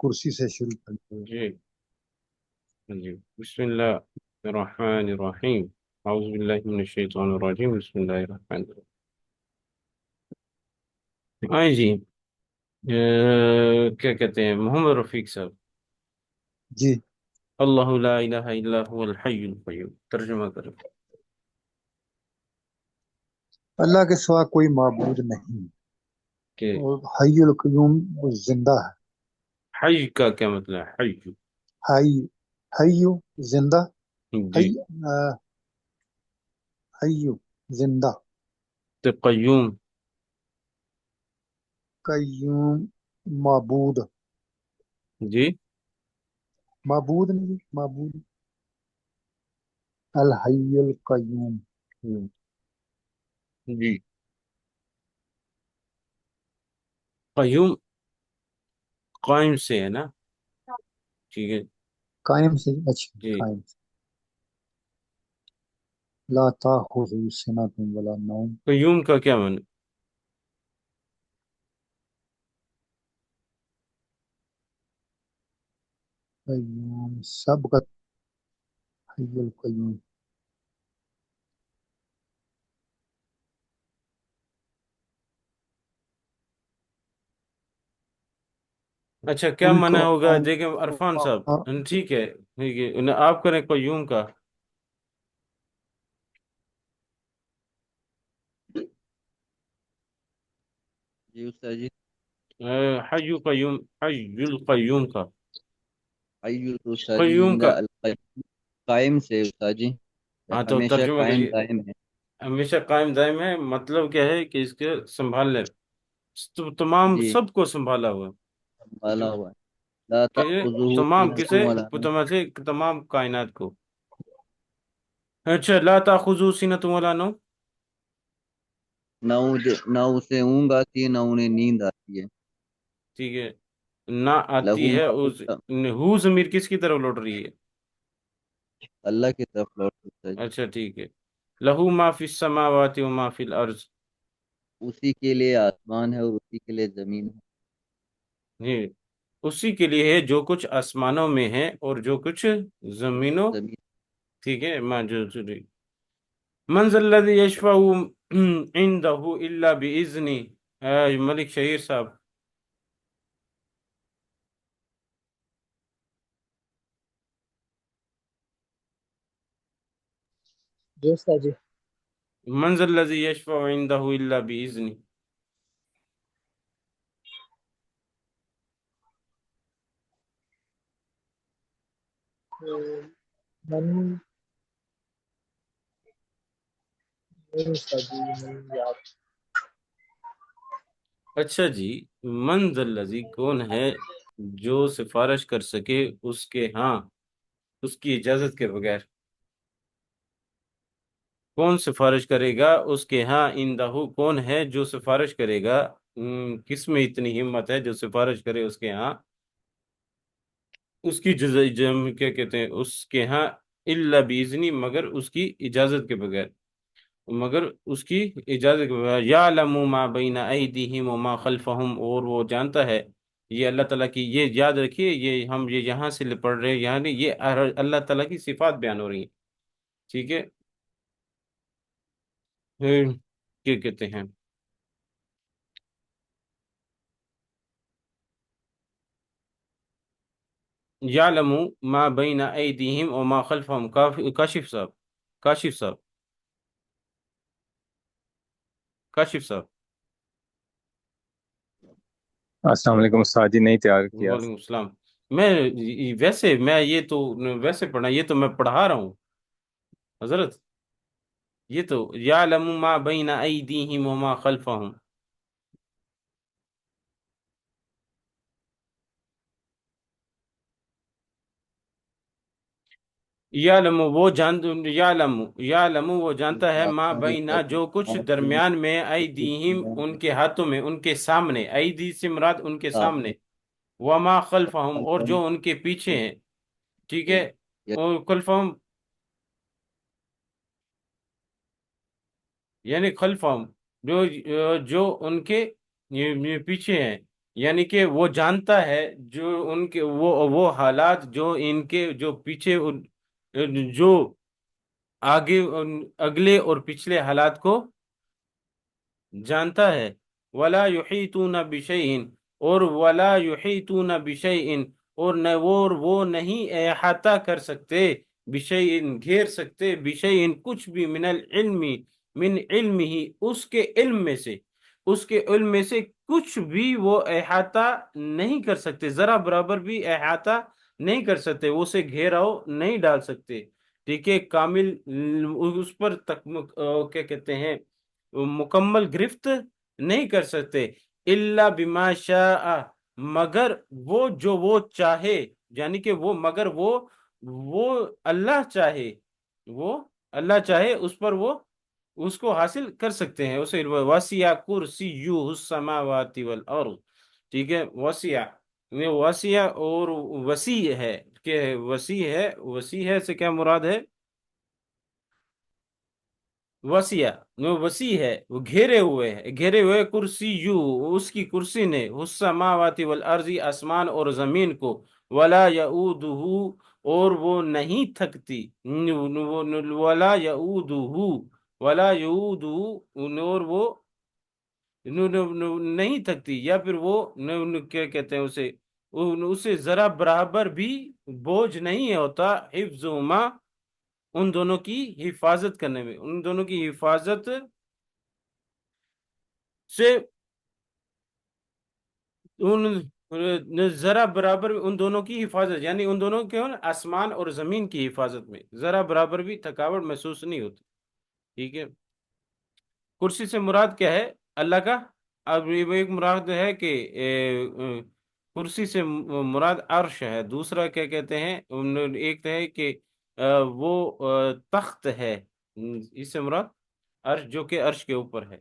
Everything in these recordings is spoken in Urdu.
کرسی سے شروع کرتے ہیں۔ جی جی بسم اللہ الرحمن الرحیم اعوذ باللہ من الشیطان الرجیم بسم اللہ الرحمن الرحیم آئیں جی کیا کہتے ہیں محمد رفیق صاحب جی، اللہ لا الہ الا هو الحی القیوم ترجمہ کریں اللہ کے سوا کوئی معبود نہیں، کہ اور حی القیوم وہ زندہ ہے۔ حی کا کیا مطلب ہے حی حی، حی زندہ، جی حی حی زندہ، تو قیوم قیوم معبود، جی معبود نہیں معبود، الحی القیوم۔ جی قیوم قائم سے ہے نا ٹھیک ہے قائم سے اچھا، جی قائم سے۔ لا تاخذ سنۃ ولا نوم، قیوم کا کیا معنی قیوم سبقت حی القیوم۔ اچھا کیا قل تو معنی ہوگا دیکھیں عرفان صاحب آ- ٹھیک ہے آپ کریں قیوم کا جی استاد جی، حی قیوم حی القیوم کا حی تو استاد جی قیوم زندہ، کا القیوم قائم سے استاد جی، ہاں تو ہمیشہ ترجمہ قائم کریے دائم ہے، ہمیشہ قائم دائم ہے مطلب کیا ہے کہ اس کے سنبھالنے تمام جی سب کو سنبھالا ہوا بالا ہوا ہے، لا کہ تأخذہ تمام سنۃ کسے ولا نوم، تمام سے تمام کائنات کو اچھا لا تاخذو سینۃ ولا نوم نہ اسے اونگ آتی ہے نہ انہیں نیند آتی ہے، ٹھیک ہے نہ آتی لہو ہے ما فی اس السما- ہو ضمیر کس کی طرف لوٹ رہی ہے اللہ کی طرف لوٹ استاد جی، اچھا ٹھیک ہے لہو ما فی السماوات و ما فی الارض اسی کے لیے آسمان ہے اور اسی کے لیے زمین ہے، جی اسی کے لیے ہے جو کچھ آسمانوں میں ہے اور جو کچھ زمینوں زمین ٹھیک ہے من ذا الذی یشفع عنده الا باذنی ملک شہیر صاحب جی استاد جی، من ذا الذی یشفع عنده الا باذنی من نہیں استاد جی، نہیں یاد۔ اچھا جی من ذا الذی کون ہے جو سفارش کر سکے اس کے ہاں اس کی اجازت کے بغیر کون سفارش کرے گا اس کے ہاں اندہو کون ہے جو سفارش کرے گا کس میں اتنی ہمت ہے جو سفارش کرے اس کے ہاں اس کی کیا کہتے ہیں اس کے ہاں الا باذنی مگر اس کی اجازت کے بغیر مگر اس کی اجازت کے بغیر یعلم ما بین ایدیہم وما خلفہم اور وہ جانتا ہے یہ اللہ تعالیٰ کی یہ یاد رکھیے یہ ہم یہ یہاں سے پڑھ رہے ہیں یعنی یہ اللہ تعالیٰ کی صفات بیان ہو رہی ہیں ٹھیک ہے کیا کہتے ہیں یعلم ما بین ایدیہم وما خلفہم کاشف صاحب کاشف صاحب کاشف صاحب السلام علیکم استاد جی، نہیں تیار کیا۔ وعلیکم السلام میں ویسے میں یہ تو ویسے پڑھا یہ تو میں پڑھا رہا ہوں حضرت یہ تو یعلم ما بین ایدیہم وما خلفہم یعلم وہ جانتا ہے ما آسمانی بینا طاقت جو کچھ آسمانی درمیان میں ایدیہم ان کے ہاتھوں میں ان کے سامنے ایدی سے مراد ان کے سامنے سامنے وما خلفہم اور خلفہم جو ان کے پیچھے ہیں ٹھیک ہے یا اور خلفہم یعنی خلفہم جو جو ان کے یہ پیچھے ہیں یعنی کہ وہ جانتا ہے جو ان کے وہ حالات جو ان کے جو پیچھے جو آگے اگلے اور پچھلے حالات کو جانتا ہے. ولا یحیطون بشیء، اور ولا یحیطون بشیء، اور وہ نہیں احاطہ کر سکتے، بشیء گھیر سکتے، بشیء کچھ بھی، من العلم، من علم ہی اس کے علم میں سے، اس کے علم میں سے کچھ بھی وہ احاطہ نہیں کر سکتے، ذرا برابر بھی احاطہ نہیں کر سکتے، وہ اسے گھیراؤ نہیں ڈال سکتے. ٹھیک ہے، کامل اس پر کیا کہتے ہیں، مکمل گرفت نہیں کر سکتے. الا بما شاء، مگر وہ چاہے، یعنی کہ مگر وہ اللہ چاہے، وہ اللہ چاہے اس پر وہ اس کو حاصل کر سکتے ہیں اسے. وسیع کرسیہ السماوات والارض. ٹھیک ہے، وسیع اور وسیع ہے، کہ وسیع ہے سے کیا مراد ہے؟ وسیع ہے، وہ گھیرے ہوئے کرسی اس کی کرسی نے، السماوات والارض آسمان اور زمین کو، ولا یعودہ، اور وہ نہیں تھکتی، ولا یعودہ، ولا یعودہ، اور وہ نہیں تھکتی، یا پھر وہ کیا کہتے ہیں اسے ذرا برابر بھی بوجھ نہیں ہوتا، حفظہما، ان دونوں کی حفاظت کرنے میں، ان دونوں کی حفاظت سے، ذرا برابر ان دونوں کی حفاظت، یعنی ان دونوں کے آسمان اور زمین کی حفاظت میں ذرا برابر بھی تھکاوٹ محسوس نہیں ہوتی. ٹھیک ہے، کرسی سے مراد کیا ہے؟ اللہ کا. اب یہ ایک مراد ہے کہ کرسی سے مراد عرش ہے، دوسرا کیا کہتے ہیں، ایک ہے کہ وہ تخت ہے، اس سے مراد عرش، جو کہ عرش کے اوپر ہے.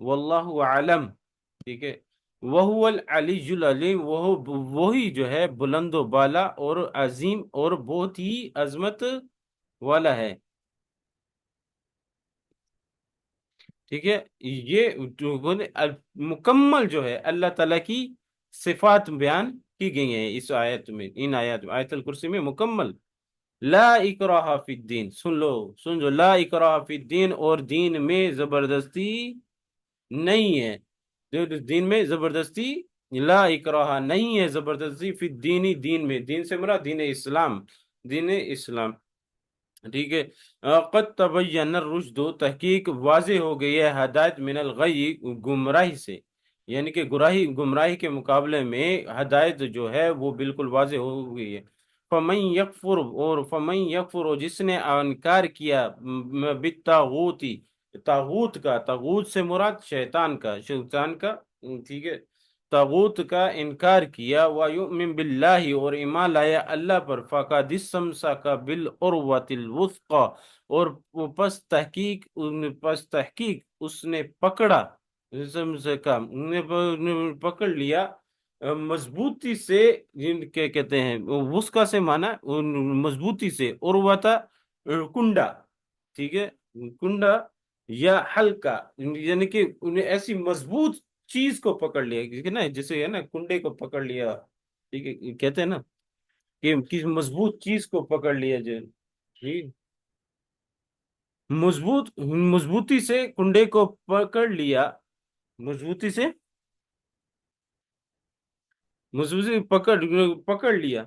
واللہ اعلم. ٹھیک ہے، وہو العلی العلیم، وہی جو ہے بلند و بالا اور عظیم اور بہت ہی عظمت والا ہے. ٹھیک ہے، یہ مکمل جو ہے اللہ تعالیٰ کی صفات بیان کی گئی ہیں اس آیت میں، ان آیات میں، آیت الکرسی میں مکمل. لا اکراہ فی الدین، سن لو، لا اکراہ فی الدین، اور دین میں زبردستی نہیں ہے. دین میں زبردستی، لا اکراہ نہیں ہے زبردستی، فی الدین، دین میں، دین سے مراد دین اسلام، دین اسلام. ٹھیک ہے، قد تبین الرشد، تحقیق واضح ہو گئی ہے ہدایت، من الغی، گمراہی سے، یعنی کہ گمراہی کے مقابلے میں ہدایت جو ہے وہ بالکل واضح ہو گئی ہے. فمن یکفر، اور فمن یکفر، جس نے انکار کیا، بالطاغوت، طاغوت سے مراد شیطان کا. ٹھیک ہے، طاغوت کا انکار کیا، وَيُؤْمِن بِاللَّهِ، اور ایمان لایا اللہ پر، فَقَدِ اسْتَمْسَكَ بِالْعُرْوَةِ الْوُثْقَىٰ، اور پس تحقیق اس نے پکڑا، پکڑ لیا مضبوطی سے، جن کے کہتے ہیں وثقہ سے مانا مضبوطی سے، عروۃ کنڈا. ٹھیک ہے، کنڈا یا حلقہ، یعنی کہ انہیں ایسی مضبوط چیز کو پکڑ لیا، ٹھیک ہے نا، جیسے ہے نا کنڈے کو پکڑ لیا. ٹھیک ہے، کہتے ہیں نا کہ کسی مضبوط چیز کو پکڑ لیا جو، ٹھیک، مضبوطی سے کنڈے کو پکڑ لیا، مضبوطی سے پکڑ لیا،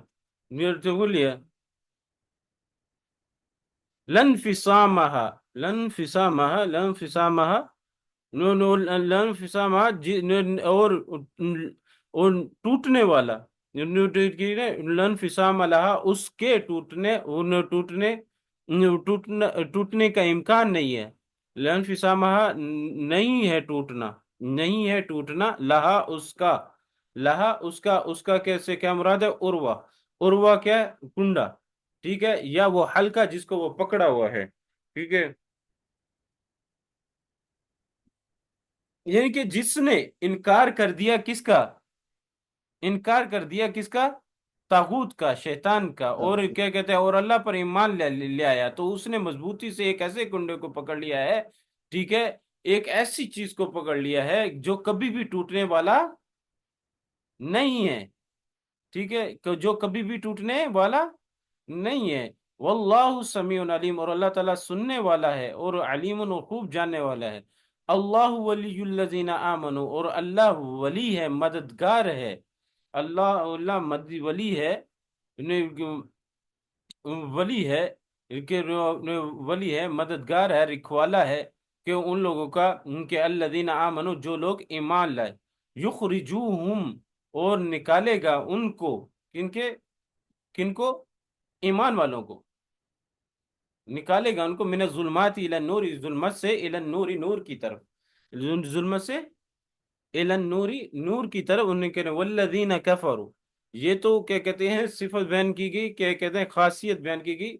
وہ لیا. لن فسامہ، لن فسامہ، اور ٹوٹنے والا، لن فسام لہا، اس کے ٹوٹنے کا امکان نہیں ہے. لن فسامہ، نہیں ہے ٹوٹنا، لہا اس کا کیسے کیا مراد ہے؟ عروہ کیا ہے؟ کنڈا. ٹھیک ہے، یا وہ حلقہ جس کو وہ پکڑا ہوا ہے. ٹھیک ہے، یعنی کہ جس نے انکار کر دیا کس کا؟ طاغوت کا، شیطان کا، اور کیا کہتے ہیں، اور اللہ پر ایمان لے آیا، تو اس نے مضبوطی سے ایک ایسے کنڈے کو پکڑ لیا ہے. ٹھیک ہے، ایک ایسی چیز کو پکڑ لیا ہے جو کبھی بھی ٹوٹنے والا نہیں ہے، ٹھیک ہے، جو کبھی بھی ٹوٹنے والا نہیں ہے۔ واللہ سمیع علیم، اور اللہ تعالیٰ سننے والا ہے اور علیم اور خوب جاننے والا ہے۔ اللہ ولی الذین آمنوا، اور اللہ ولی ہے، مددگار ہے، اللہ ولی ہے، ولی ہے کہ ولی ہے، مددگار ہے، رکھوالا ہے کہ ان لوگوں کا، ان کے الذین آمنوا، جو لوگ ایمان لائے، یخرجوہم، اور نکالے گا ان کو، کن کو؟ ایمان والوں کو نکالے گا ان کو، من الظلمات الی النور، ظلمت سے الی النور، نور کی طرف، ظلمت سے الی النور، نور کی طرف، انہیں کہنے والذین کفروا، یہ تو کیا کہتے ہیں صفت بیان کی گئی، کیا کہتے ہیں خاصیت بیان کی گئی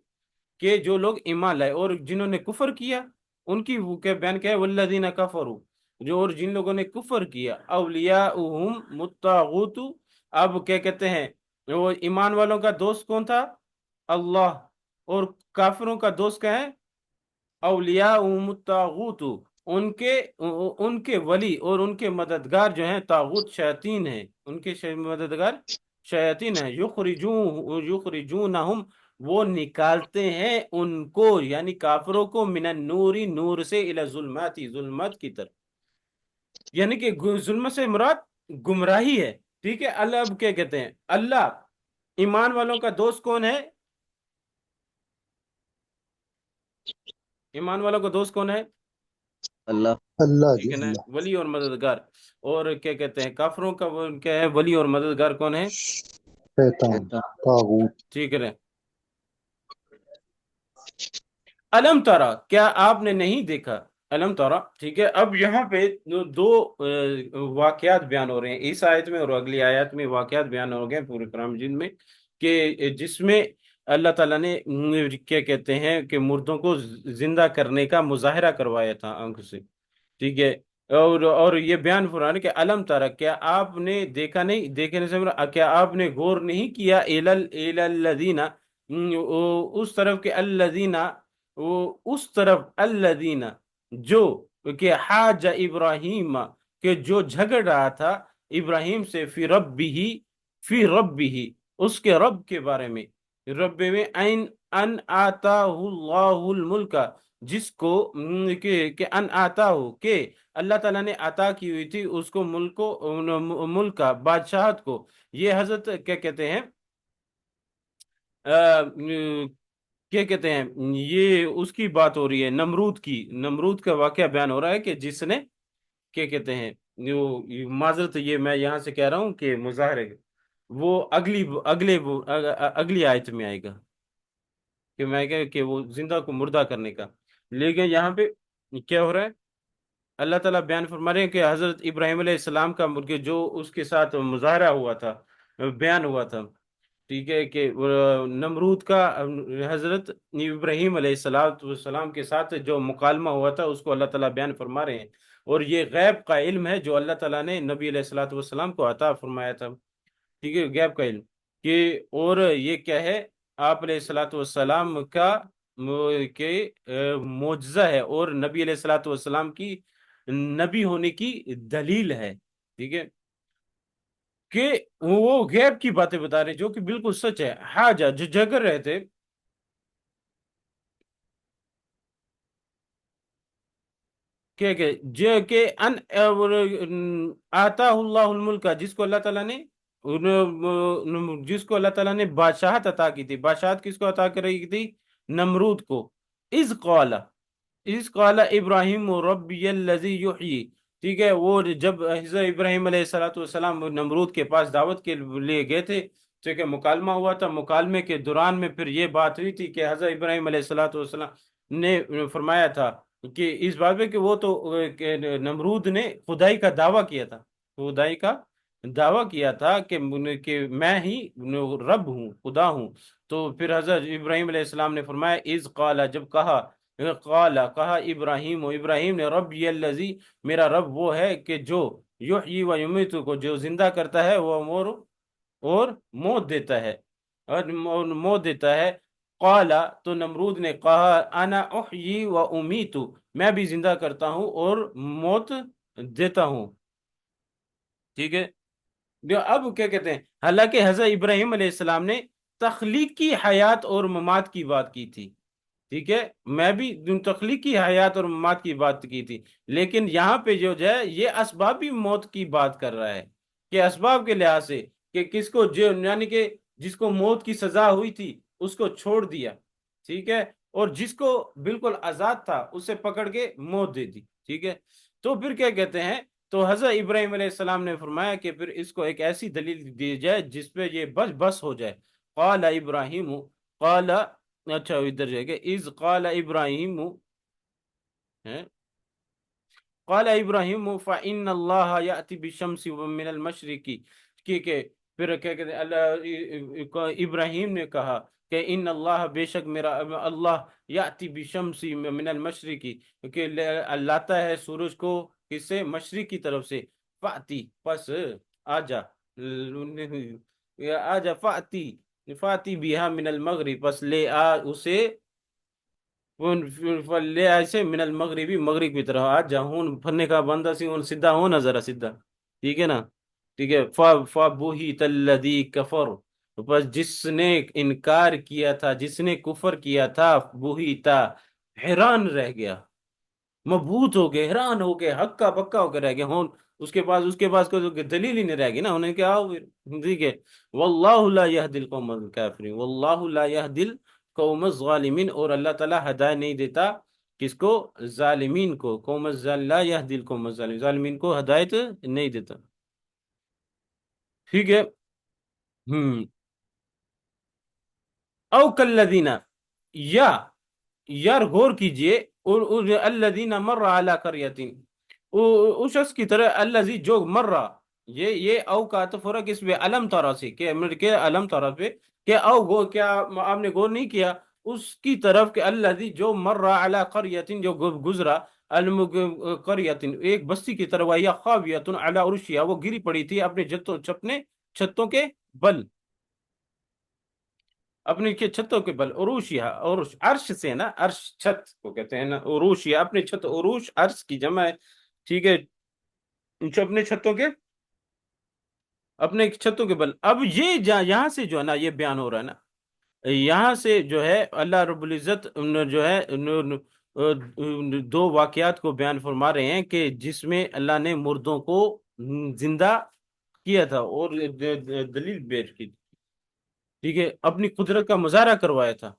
کہ جو لوگ ایمان لائے، اور جنہوں نے کفر کیا ان کی وہ کیا بیان کیا ہے، والذین کفروا، جو اور جن لوگوں نے کفر کیا، اولیاؤہم الطاغوت، اب کیا کہتے ہیں وہ ایمان والوں کا دوست کون تھا؟ اللہ، اور کافروں کا دوست کیا ہے؟ اولیاؤہم الطاغوت، ان کے ولی اور ان کے مددگار جو ہیں طاغوت، شیاطین ہیں، ان کے مددگار شیاطین ہیں، یخرجونہم، وہ نکالتے ہیں ان کو، یعنی کافروں کو، من النور، نور سے، الی الظلمات، ظلمت کی طرف، یعنی کہ ظلمت سے مراد گمراہی ہے، ٹھیک ہے۔ اللہ اب کیا کہتے ہیں، اللہ ایمان والوں کا دوست کون ہے؟ ایمان والوں کا دوست کون ہے؟ اللہ اللہ ٹھیک جی ہے نا، اللہ، ولی اور مددگار۔ اور کیا کہتے ہیں کافروں کا وہ کیا ہے، ولی اور مددگار کون ہے؟ شیطان، شیطان۔ طاغوت۔ ٹھیک ہے نا۔ علم ترا، کیا آپ نے نہیں دیکھا؟ علم ترا، ٹھیک ہے۔ اب یہاں پہ دو واقعات بیان ہو رہے ہیں اس آیت میں، اور اگلی آیت میں واقعات بیان ہو گئے پورے قرآن مجید میں، کہ جس میں اللہ تعالیٰ نے کیا کہتے ہیں کہ مردوں کو زندہ کرنے کا مظاہرہ کروایا تھا آنکھ سے، ٹھیک ہے۔ اور یہ بیان فرمانے کہ علم ترا، کیا آپ نے دیکھا نہیں، دیکھنے سے مراد کیا آپ نے غور نہیں کیا، الی الذین، اس طرف کے الذین، اس طرف الذین، جو کہ حاج ابراہیم، کہ جو جھگڑ رہا تھا ابراہیم سے، فی ربہ، اس کے رب کے بارے میں، رب میں، ان آتاہ اللہ الملک، جس کو کہ ان آتا ہو، کہ اللہ تعالیٰ نے عطا کی ہوئی تھی اس کو ملک کا، بادشاہت کو۔ یہ حضرت کیا کہتے ہیں کیا کہتے ہیں، یہ اس کی بات ہو رہی ہے، نمرود کی، نمرود کا واقعہ بیان ہو رہا ہے کہ جس نے کیا کہتے ہیں، معذرت یہ میں یہاں سے کہہ رہا ہوں کہ مظاہرے، وہ اگلی آیت میں آئے گا کہ میں کہ وہ زندہ کو مردہ کرنے کا، لیکن یہاں پہ کیا ہو رہا ہے، اللہ تعالیٰ بیان فرما رہے ہیں کہ حضرت ابراہیم علیہ السلام کا جو اس کے ساتھ مظاہرہ ہوا تھا، بیان ہوا تھا، ٹھیک ہے، کہ نمرود کا حضرت ابراہیم علیہ السلام کے ساتھ جو مکالمہ ہوا تھا اس کو اللہ تعالیٰ بیان فرما رہے ہیں، اور یہ غیب کا علم ہے جو اللہ تعالیٰ نے نبی علیہ السلام کو عطا فرمایا تھا، ٹھیک ہے، غیب کا علم، کہ اور یہ کیا ہے، آپ علیہ السلام کا کہ معجزہ ہے، اور نبی علیہ السلام کی نبی ہونے کی دلیل ہے، ٹھیک ہے، کہ وہ غیب کی باتیں بتا رہے جو کہ بالکل سچ ہے۔ حاجہ، جو جھگڑ رہے تھے، کہ ان آتا اللہ الملک، جس کو اللہ تعالیٰ نے بادشاہت عطا کی تھی، بادشاہت کس کو عطا کری تھی؟ نمرود کو۔ اذ قال ابراہیم ربی الذی یحیی، ٹھیک ہے، وہ جب حضرت ابراہیم علیہ السلام نمرود کے پاس دعوت کے لیے گئے تھے، ٹھیک ہے، مکالمہ ہوا تھا، مکالمے کے دوران میں پھر یہ بات ہوئی تھی کہ حضرت ابراہیم علیہ السلام نے فرمایا تھا کہ اس بات میں کہ وہ تو کہ نمرود نے خدائی کا دعویٰ کیا تھا، خدائی کا دعویٰ کیا تھا کہ میں ہی رب ہوں، خدا ہوں، تو پھر حضرت ابراہیم علیہ السلام نے فرمایا اذ قال، جب کہا ابراہیم، ابراہیم نے، ربی الذی، میرا رب وہ ہے کہ جو یحیی و یمیت، کو جو زندہ کرتا ہے وہ اور موت دیتا ہے، اور موت دیتا ہے۔ قال، تو نمرود نے کہا انا احیی و امیت، میں بھی زندہ کرتا ہوں اور موت دیتا ہوں، ٹھیک ہے۔ اب کیا کہتے ہیں، حالانکہ حضرت ابراہیم علیہ السلام نے تخلیقی حیات اور ممات کی بات کی تھی، ٹھیک ہے، میں بھی تخلیقی حیات اور ممات کی بات کی تھی، لیکن یہاں پہ جو ہے یہ اسبابی موت کی بات کر رہا ہے، کہ اسباب کے لحاظ سے کہ کس کو جو یعنی کہ جس کو موت کی سزا ہوئی تھی اس کو چھوڑ دیا، ٹھیک ہے، اور جس کو بالکل آزاد تھا اسے پکڑ کے موت دے دی، ٹھیک ہے۔ تو پھر کیا کہتے ہیں، تو حضرت ابراہیم علیہ السلام نے فرمایا کہ پھر اس کو ایک ایسی دلیل دی جائے جس پہ یہ بس ہو جائے۔ قال ابراہیم، قال، اچھا ادھر جائے گا، اذ قال ابراہیم ہے، قال ابراہیم فإن اللہ یأتی بالشمس من المشرق، کہ پھر کیا کہتے ہیں، اللہ ابراہیم نے کہا کہ ان اللہ، بے شک میرا اللہ، یأتی بالشمس من المشرق، کہ لاتا ہے سورج کو کس سے، مشرق کی طرف سے، فأتی، پس آجا، آجا، فأتی بها من المغرب، پس لے آ اسے، لے ایسے من المغربی، مغرب کی طرف، آج جہون پھرنے کا بندہ سی ہون، سیدھا ہونا ذرا سیدھا، ٹھیک ہے نا، ٹھیک ہے، فَبُهِتَ الَّذِي كَفَرُ، بس جس نے انکار کیا تھا، جس نے کفر کیا تھا، بُهِتَ، حیران رہ گیا، مبہوت ہو گئے، حیران ہو گئے، ہکا بکا ہو کے رہ گئے ہون، اس کے پاس کوئی دلیل ہی نہیں رہ گئی نا، انہیں کیا ہو پھر، ٹھیک ہے، واللہ لا يهدي القوم الكافرین، واللہ لا يهدي القوم الظالمین، اور اللہ تعالیٰ ہدایت نہیں دیتا کس کو، ظالمین کو، لا يهدي القوم الظالمین، ظالمین کو ہدایت نہیں دیتا، ٹھیک ہے۔ او کالذین، یا یار غور کیجئے، الذین مر علی قریۃ، اس شخص کی طرح، الذی جو مر، یہ او کا عطف ہو رہا کس پہ، علم ترا سے، کہ علم ترا پہ، کہ او گو، کیا آپ نے غور نہیں کیا اس کی طرف، کہ الذی جو مر علی قریۃ، جو گزرا، قریۃ، ایک بستی کی طرف، وہی خاویۃ علی عروشہا، وہ گری پڑی تھی اپنے چھتوں کے بل، اپنی چھتوں کے بل، عروشیہ، عروش عرش سے نا، عرش چھت کو کہتے ہیں نا، عروشیہ اپنے چھت، عروش عرش کی جمع ہے، ٹھیک ہے، اپنے چھتوں کے، اپنے چھتوں کے بل۔ اب یہ یہاں سے جو ہے نا یہ بیان ہو رہا ہے نا، یہاں سے جو ہے اللہ رب العزت جو ہے دو واقعات کو بیان فرما رہے ہیں، کہ جس میں اللہ نے مردوں کو زندہ کیا تھا اور دلیل پیش کی، ٹھیک ہے، اپنی قدرت کا مظاہرہ کروایا تھا،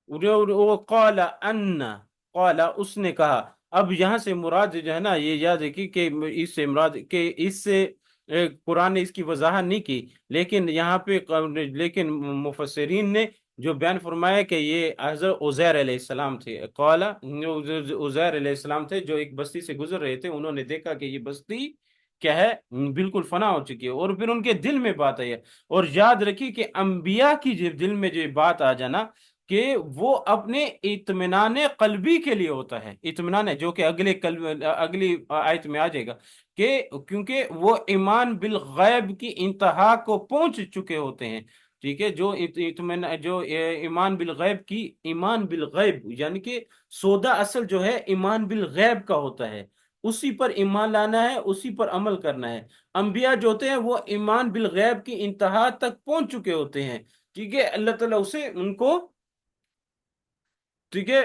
وہ قال ان، قال اس نے کہا، اب یہاں سے مراد جو ہے نا یہ یاد رکھی کہ اس سے مراد، کہ اس سے قرآن نے اس کی وضاحت نہیں کی، لیکن یہاں پہ لیکن مفسرین نے جو بیان فرمایا کہ یہ حضرت عزیر علیہ السلام تھے، قال عزیر علیہ السلام تھے جو ایک بستی سے گزر رہے تھے، انہوں نے دیکھا کہ یہ بستی کیا ہے، بالکل فنا ہو چکی ہے، اور پھر ان کے دل میں بات آئی ہے، اور یاد رکھی کہ انبیاء کی جو دل میں جو بات آ جانا، کہ وہ اپنے اطمینان قلبی کے لیے ہوتا ہے، اطمینان ہے جو کہ اگلی آیت میں آ جائے گا، کہ کیونکہ وہ ایمان بالغیب کی انتہا کو پہنچ چکے ہوتے ہیں، ٹھیک ہے، جو ایمان بالغیب کی، ایمان بالغیب یعنی کہ سودا اصل جو ہے ایمان بالغیب کا ہوتا ہے، اسی پر ایمان لانا ہے، اسی پر عمل کرنا ہے۔ انبیاء جو ہوتے ہیں وہ ایمان بالغیب کی انتہا تک پہنچ چکے ہوتے ہیں، ٹھیک ہے، اللہ تعالیٰ اسے ان کو، ٹھیک ہے،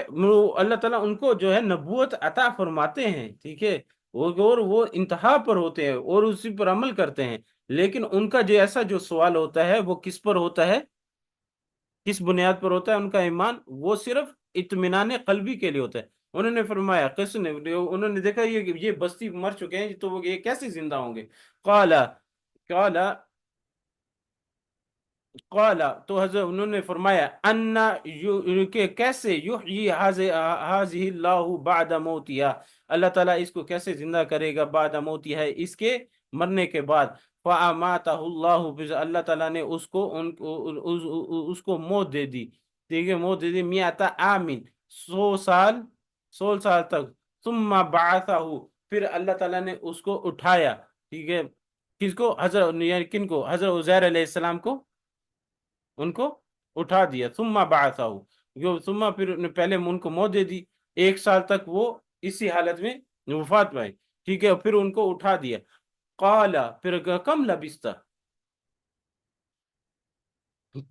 اللہ تعالیٰ ان کو جو ہے نبوت عطا فرماتے ہیں، ٹھیک ہے، اور وہ انتہا پر ہوتے ہیں اور اسی پر عمل کرتے ہیں، لیکن ان کا جو ایسا جو سوال ہوتا ہے وہ کس پر ہوتا ہے، کس بنیاد پر ہوتا ہے ان کا ایمان، وہ صرف اطمینان قلبی کے لیے ہوتا ہے۔ انہوں نے فرمایا، انہوں نے دیکھا یہ بستی مر چکے ہیں تو وہ یہ کیسے زندہ ہوں گے، قال قال قال، تو حضرت انہوں نے فرمایا، کہ کیسے، یحیی ہذہ اللہ بعد موتہا، اللہ تعالیٰ اس کو کیسے زندہ کرے گا، بعد موتہا، اس کے مرنے کے بعد، فاماتہ اللہ، پھر اللہ تعالیٰ نے اس کو موت دے دی، ٹھیک ہے، موت دے دی، میات عامن، 100 سال، 100 سال تک، ثم بعثہ، پھر اللہ تعالیٰ نے اس کو اٹھایا، ٹھیک ہے، کس کو، حضرت، یعنی کن کو، حضرت عزیر علیہ السلام کو، ان کو اٹھا دیا، ثم بعثہ، ثم پھر پہلے ان کو موت دے دی، 1 سال تک وہ اسی حالت میں وفات پائے، ٹھیک ہے، پھر ان کو اٹھا دیا، قال پھر کم لبستا،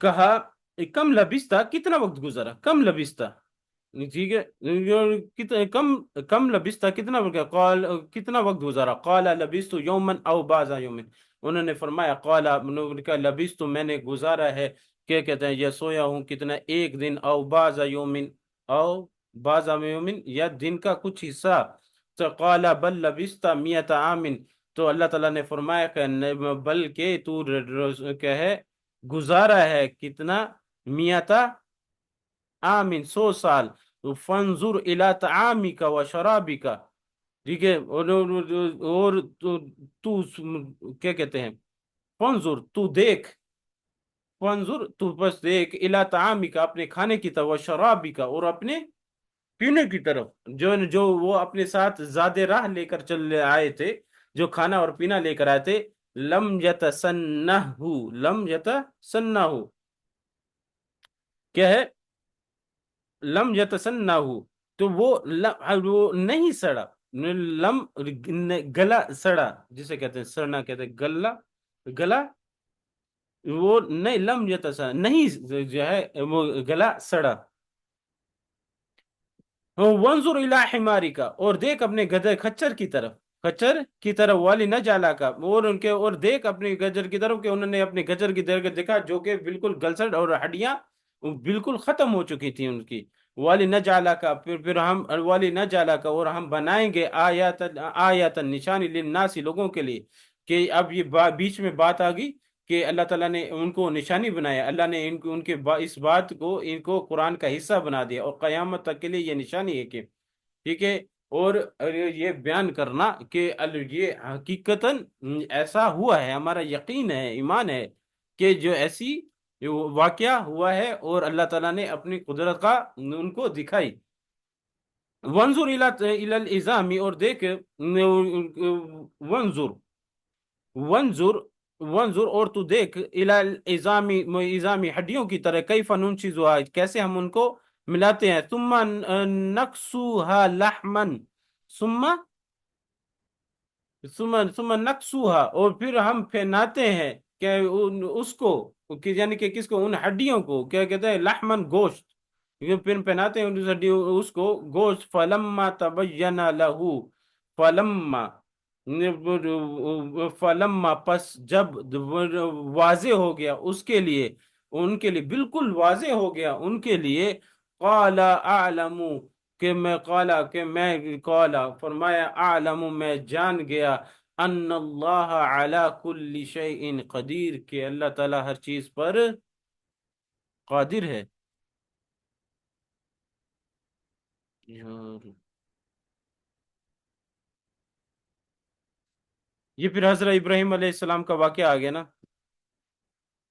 کہا کم لبستا کتنا وقت گزرا، کم لبستا، ٹھیک ہے، کم کم لبستا کتنا وقت، قال کتنا وقت گزارا، قال لبست یوما او بعض یوم، انہوں نے فرمایا قال انہوں نے کہا لبست میں نے گزارا ہے، کیا کہتے ہیں، یا سویا ہوں کتنا، ایک دن، او بعض یوم، او بعض یوم، یا دن کا کچھ حصہ، تو قال بل لبست 100 عام، تو اللہ تعالیٰ نے فرمایا کہ بلکہ تو کیا ہے گزارا ہے کتنا، 100 عام، 100 سال، فانظر الی طعامک و شرابک، ٹھیک ہے، اور تو کیا کہتے ہیں، فانظر تو دیکھ، فانظر تو بس دیکھ، الی طعامک اپنے کھانے کی طرف، و شرابک اور اپنے پینے کی طرف، جو وہ اپنے ساتھ زاد راہ لے کر چل آئے تھے، جو کھانا اور پینا لے کر آئے تھے، لم یتسنہ، لم یتسنہ کیا ہے، لم یتسنہ، تو وہ نہیں سڑا، لم گلا سڑا، جسے کہتے ہیں سڑنا، کہتے ہیں گلا، گلا، وہ نہیں، لم یتسنہ نہیں جو ہے وہ گلا سڑا، وانظر الی حمارک، اور دیکھ اپنے گدھے خچر کی طرف، خچر کی طرف، والی نہ جالا کا، اور ان کے، اور دیکھ اپنے گجر کی طرف، کہ انہوں نے اپنے گجر کی طرف دیکھا جو کہ بالکل گلسڑ اور ہڈیاں بالکل ختم ہو چکی تھیں ان کی، والی نہ جالا کا، پھر ہم والی نہ جالا کا، اور ہم بنائیں گے آیات، آیات نشانی للناس، لوگوں کے لیے، کہ اب یہ بیچ میں بات آ گئی کہ اللہ تعالیٰ نے ان کو نشانی بنایا، اللہ نے ان کے اس بات کو، ان کو قرآن کا حصہ بنا دیا، اور قیامت تک کے لیے یہ نشانی ہے کہ، ٹھیک ہے، اور یہ بیان کرنا کہ یہ حقیقتاً ایسا ہوا ہے، ہمارا یقین ہے، ایمان ہے کہ جو ایسی واقعہ ہوا ہے، اور اللہ تعالیٰ نے اپنی قدرت کا ان کو دکھائی، وانظر الی العظام، اور دیکھ، وانظر، وانظر، وانظر اور تو دیکھ، الی العظام، عظامی ہڈیوں کی طرح، کیف ننشزها کیسے ہم ان کو ملاتے ہیں، ثم نکسوها لحما، ثم ثم نکسوها، اور پھر ہم پھیناتے ہیں کہ اس کو، یعنی کہ کس کو، ان ہڈیوں کو، کیا کہتے ہیں، لحمن گوشت، یہ پھر پہناتے ہیں اس اس کو گوشت، فلما تبین له، فلما، فلما پس جب واضح ہو گیا اس کے لیے، ان کے لیے بالکل واضح ہو گیا ان کے لیے، قال اعلم، کہ میں، قالا کہ میں، قالا فرمایا، اعلم میں جان گیا، ان اللہ علی کل شیء قدیر، کہ اللہ تعالی ہر چیز پر قادر ہے، یہ پھر حضرت ابراہیم علیہ السلام کا واقعہ آ گیا نا،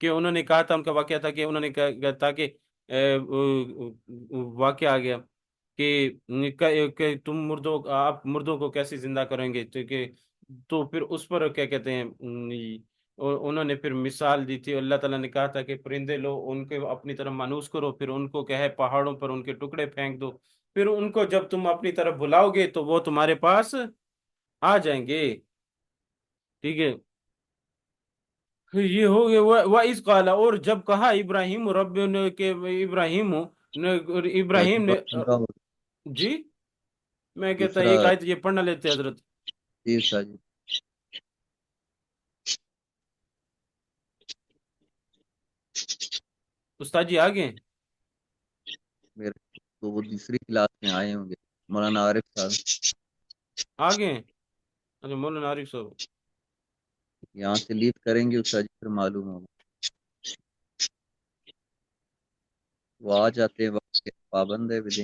کہ انہوں نے کہا تھا، ان کا واقعہ تھا کہ انہوں نے کہا تھا کہ واقعہ آ گیا کہ تم مردوں، آپ مردوں کو کیسے زندہ کریں گے، تو پھر اس پر کیا کہتے ہیں، انہوں نے پھر مثال دی تھی، اللہ تعالیٰ نے کہا تھا کہ پرندے لو، ان کے اپنی طرف مانوس کرو، پھر ان کو کہے پہاڑوں پر ان کے ٹکڑے پھینک دو، پھر ان کو جب تم اپنی طرف بلاؤ گے تو وہ تمہارے پاس آ جائیں گے، ٹھیک ہے، یہ ہو گیا، وَإِذْ قَالَ، اور جب کہا ابراہیم رب نے، کہ ابراہیم نے، 15 جی میں کہتا دوسرا ایک آیت یہ پڑھنا لیتے حضرت، تیسرا جی، استاد جی آگے میرے تو وہ دوسری کلاس میں آئے ہوں گے، مولانا عارف صاحب آگے، اچھا مولانا عارف صاحب، یہاں سے لیو کریں گے، اس جی پھر معلوم ہوگا، وہ آ جاتے ہیں وقت کے پابند ہے بھی